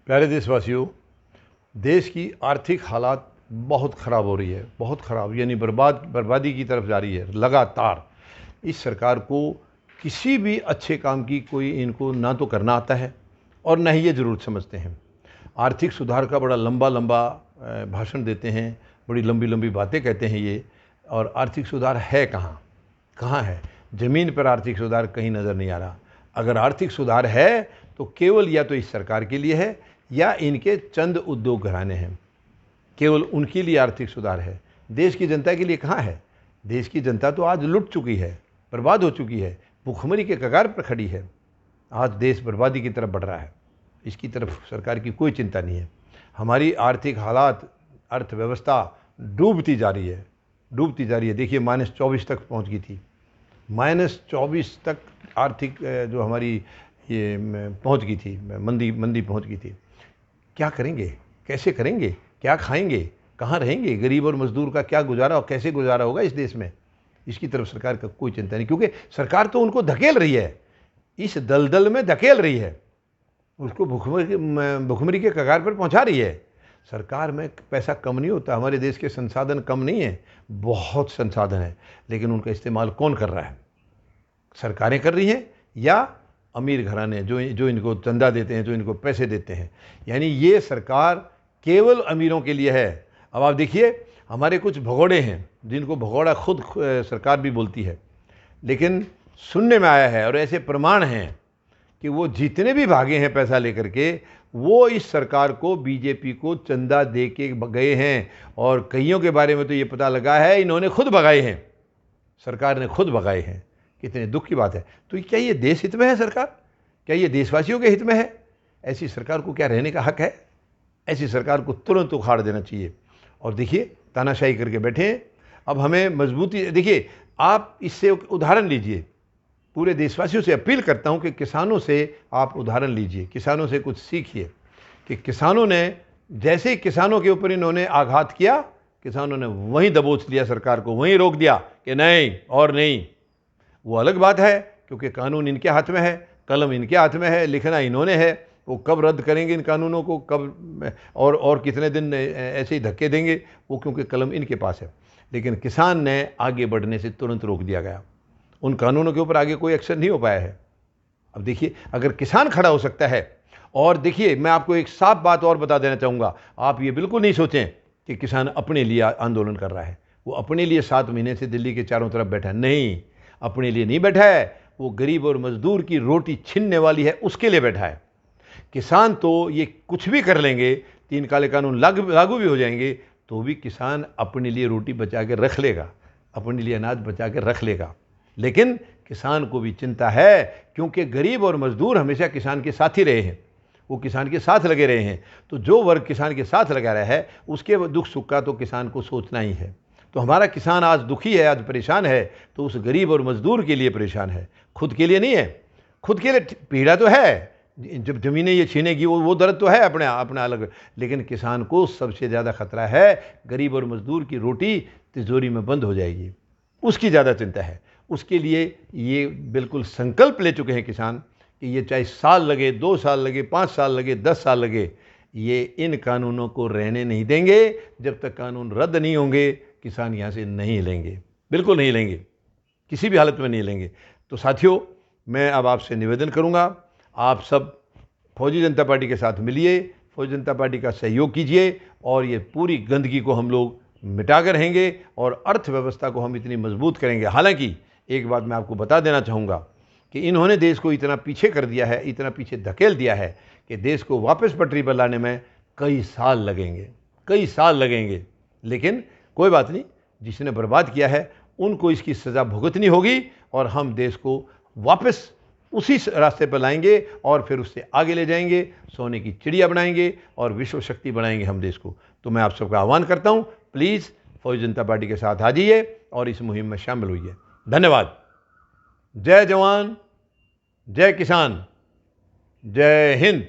प्यारे देशवासियों, देश की आर्थिक हालात बहुत ख़राब हो रही है, बहुत ख़राब, यानी बर्बादी की तरफ जा रही है लगातार। इस सरकार को किसी भी अच्छे काम की कोई इनको ना तो करना आता है और ना ही ये ज़रूरत समझते हैं। आर्थिक सुधार का बड़ा लंबा लंबा भाषण देते हैं, बड़ी लंबी लंबी बातें कहते हैं ये, और आर्थिक सुधार है कहाँ, कहाँ है? ज़मीन पर आर्थिक सुधार कहीं नज़र नहीं आ रहा। अगर आर्थिक सुधार है तो केवल या तो इस सरकार के लिए है या इनके चंद उद्योग घराने हैं, केवल उनके लिए आर्थिक सुधार है। देश की जनता के लिए कहाँ है? देश की जनता तो आज लुट चुकी है, बर्बाद हो चुकी है, भुखमरी के कगार पर खड़ी है। आज देश बर्बादी की तरफ बढ़ रहा है, इसकी तरफ सरकार की कोई चिंता नहीं है। हमारी आर्थिक हालात, अर्थव्यवस्था डूबती जा रही है, डूबती जा रही है। देखिए -24 तक पहुंच गई थी, -24 तक आर्थिक जो हमारी ये पहुंच गई थी, मंदी पहुंच गई थी। क्या करेंगे, कैसे करेंगे, क्या खाएंगे, कहाँ रहेंगे? गरीब और मजदूर का क्या गुजारा और कैसे गुजारा होगा इस देश में? इसकी तरफ सरकार का कोई चिंता नहीं, क्योंकि सरकार तो उनको धकेल रही है, इस दलदल में धकेल रही है, उसको भुखमरी के कगार पर पहुंचा रही है। सरकार में पैसा कम नहीं होता, हमारे देश के संसाधन कम नहीं है, बहुत संसाधन है, लेकिन उनका इस्तेमाल कौन कर रहा है? सरकारें कर रही हैं या अमीर घराने जो इनको चंदा देते हैं, जो इनको पैसे देते हैं। यानी ये सरकार केवल अमीरों के लिए है। अब आप देखिए, हमारे कुछ भगोड़े हैं जिनको भगोड़ा खुद सरकार भी बोलती है, लेकिन सुनने में आया है और ऐसे प्रमाण हैं कि वो जितने भी भागे हैं पैसा लेकर के, वो इस सरकार को, बीजेपी को चंदा दे के गए हैं। और कईयों के बारे में तो ये पता लगा है इन्होंने खुद भगाए हैं, सरकार ने खुद भगाए हैं। कितने दुख की बात है। तो क्या ये देश हित में है सरकार? क्या ये देशवासियों के हित में है? ऐसी सरकार को क्या रहने का हक है? ऐसी सरकार को तुरंत उखाड़ देना चाहिए। और देखिए, तानाशाही करके बैठे हैं। अब हमें मजबूती, देखिए आप इससे उदाहरण लीजिए। पूरे देशवासियों से अपील करता हूं कि किसानों से आप उदाहरण लीजिए, किसानों से कुछ सीखिए कि किसानों ने, जैसे ही किसानों के ऊपर इन्होंने आघात किया, किसानों ने वहीं दबोच लिया सरकार को, वहीं रोक दिया कि नहीं और नहीं। वो अलग बात है, क्योंकि कानून इनके हाथ में है, कलम इनके हाथ में है, लिखना इन्होंने है। वो कब रद्द करेंगे इन कानूनों को, कब और कितने दिन ऐसे ही धक्के देंगे, वो क्योंकि कलम इनके पास है। लेकिन किसान ने आगे बढ़ने से तुरंत रोक दिया गया, उन कानूनों के ऊपर आगे कोई एक्शन नहीं हो पाया है। अब देखिए, अगर किसान खड़ा हो सकता है, और देखिए मैं आपको एक साफ बात और बता देना चाहूँगा, आप ये बिल्कुल नहीं सोचें कि किसान अपने लिए आंदोलन कर रहा है। वो अपने लिए 7 महीने से दिल्ली के चारों तरफ बैठा है, नहीं, अपने लिए नहीं बैठा है। वो गरीब और मजदूर की रोटी छीनने वाली है, उसके लिए बैठा है। किसान तो ये कुछ भी कर लेंगे, 3 काले कानून लागू भी हो जाएंगे, तो भी किसान अपने लिए रोटी बचा के रख लेगा, अपने लिए अनाज बचा के रख लेगा। लेकिन किसान को भी चिंता है, क्योंकि गरीब और मजदूर हमेशा किसान के साथ ही रहे हैं, वो किसान के साथ लगे रहे हैं। तो जो वर्ग किसान के साथ लगा रहा है, उसके दुख सुख का तो किसान को सोचना ही है। तो हमारा किसान आज दुखी है, आज परेशान है, तो उस गरीब और मजदूर के लिए परेशान है, खुद के लिए नहीं है। खुद के लिए पीड़ा तो है, जब ज़मीनें ये छीनेगी वो दर्द तो है अपना अलग, लेकिन किसान को सबसे ज़्यादा खतरा है गरीब और मजदूर की रोटी तिजोरी में बंद हो जाएगी, उसकी ज़्यादा चिंता है। उसके लिए ये बिल्कुल संकल्प ले चुके हैं किसान कि ये चाहे साल लगे, 2 साल लगे, 5 साल लगे, 10 साल लगे, ये इन कानूनों को रहने नहीं देंगे। जब तक कानून रद्द नहीं होंगे, किसान यहाँ से नहीं लेंगे, बिल्कुल नहीं लेंगे, किसी भी हालत में नहीं लेंगे। तो साथियों, मैं अब आपसे निवेदन करूँगा, आप सब फौजी जनता पार्टी के साथ मिलिए, फौजी जनता पार्टी का सहयोग कीजिए, और ये पूरी गंदगी को हम लोग मिटा कर रहेंगे और अर्थव्यवस्था को हम इतनी मजबूत करेंगे। हालांकि एक बात मैं आपको बता देना चाहूँगा कि इन्होंने देश को इतना पीछे कर दिया है, इतना पीछे धकेल दिया है कि देश को वापस पटरी पर लाने में कई साल लगेंगे, कई साल लगेंगे। लेकिन कोई बात नहीं, जिसने बर्बाद किया है उनको इसकी सज़ा भुगतनी होगी, और हम देश को वापस उसी रास्ते पर लाएंगे और फिर उससे आगे ले जाएंगे, सोने की चिड़िया बनाएंगे और विश्व शक्ति बनाएंगे हम देश को। तो मैं आप सबका आह्वान करता हूँ, प्लीज़ फौजी जनता पार्टी के साथ आ जाइए और इस मुहिम में शामिल होइए। धन्यवाद। जय जवान, जय किसान, जय हिंद।